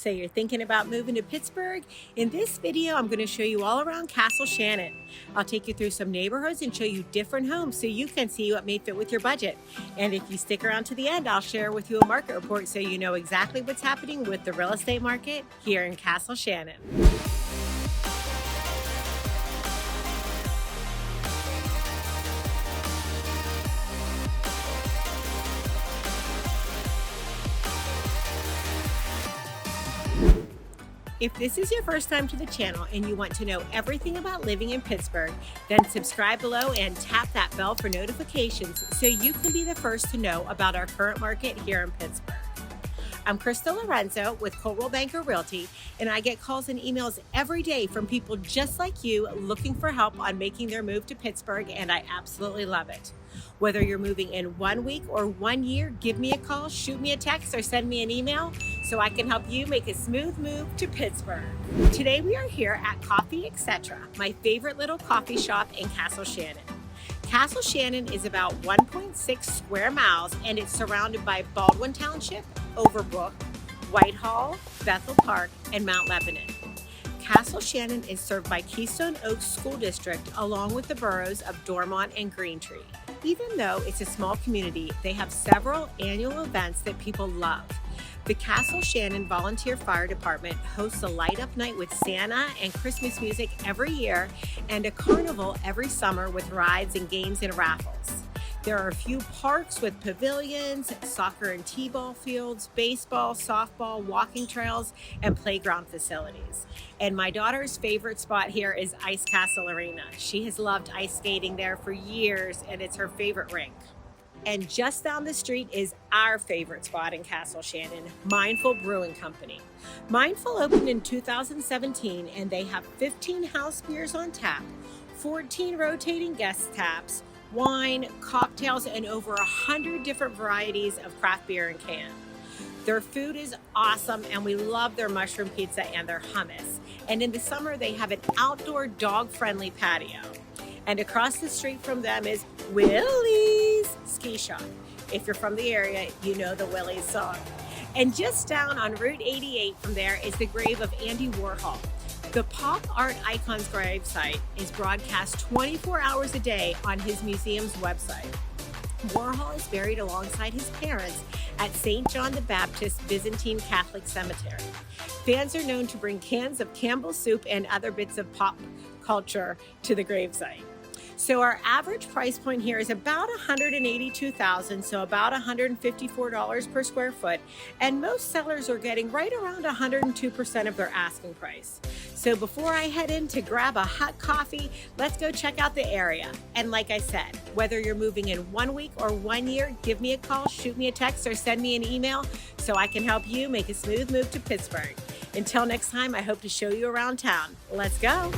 So you're thinking about moving to Pittsburgh? In this video, I'm going to show you all around Castle Shannon. I'll take you through some neighborhoods and show you different homes so you can see what may fit with your budget. And if you stick around to the end, I'll share with you a market report so you know exactly what's happening with the real estate market here in Castle Shannon. If this is your first time to the channel and you want to know everything about living in Pittsburgh, then subscribe below and tap that bell for notifications so you can be the first to know about our current market here in Pittsburgh. I'm Crystal Lorenzo with Coldwell Banker Realty, and I get calls and emails every day from people just like you looking for help on making their move to Pittsburgh, and I absolutely love it. Whether you're moving in 1 week or 1 year, give me a call, shoot me a text, or send me an email so I can help you make a smooth move to Pittsburgh. Today we are here at Coffee Etc., my favorite little coffee shop in Castle Shannon. Castle Shannon is about 1.6 square miles, and it's surrounded by Baldwin Township, Overbrook, Whitehall, Bethel Park, and Mount Lebanon. Castle Shannon is served by Keystone Oaks School District along with the boroughs of Dormont and Greentree. Even though it's a small community, they have several annual events that people love. The Castle Shannon Volunteer Fire Department hosts a light-up night with Santa and Christmas music every year, and a carnival every summer with rides and games and raffles. There are a few parks with pavilions, soccer and t-ball fields, baseball, softball, walking trails, and playground facilities. And my daughter's favorite spot here is Ice Castle Arena. She has loved ice skating there for years, and it's her favorite rink. And just down the street is our favorite spot in Castle Shannon, Mindful Brewing Company. Mindful opened in 2017, and they have 15 house beers on tap, 14 rotating guest taps, wine, cocktails, and over 100 different varieties of craft beer in can. Their food is awesome, and we love their mushroom pizza and their hummus. And in the summer, they have an outdoor dog-friendly patio. And across the street from them is Willi's Ski Shop. If you're from the area, you know the Willi song. And just down on Route 88 from there is the grave of Andy Warhol. The pop art icon's gravesite is broadcast 24 hours a day on his museum's website. Warhol is buried alongside his parents at St. John the Baptist Byzantine Catholic Cemetery. Fans are known to bring cans of Campbell's soup and other bits of pop culture to the gravesite. So our average price point here is about $182,000, so about $154 per square foot, and most sellers are getting right around 102% of their asking price. So before I head in to grab a hot coffee, let's go check out the area. And like I said, whether you're moving in 1 week or 1 year, give me a call, shoot me a text, or send me an email so I can help you make a smooth move to Pittsburgh. Until next time, I hope to show you around town. Let's go.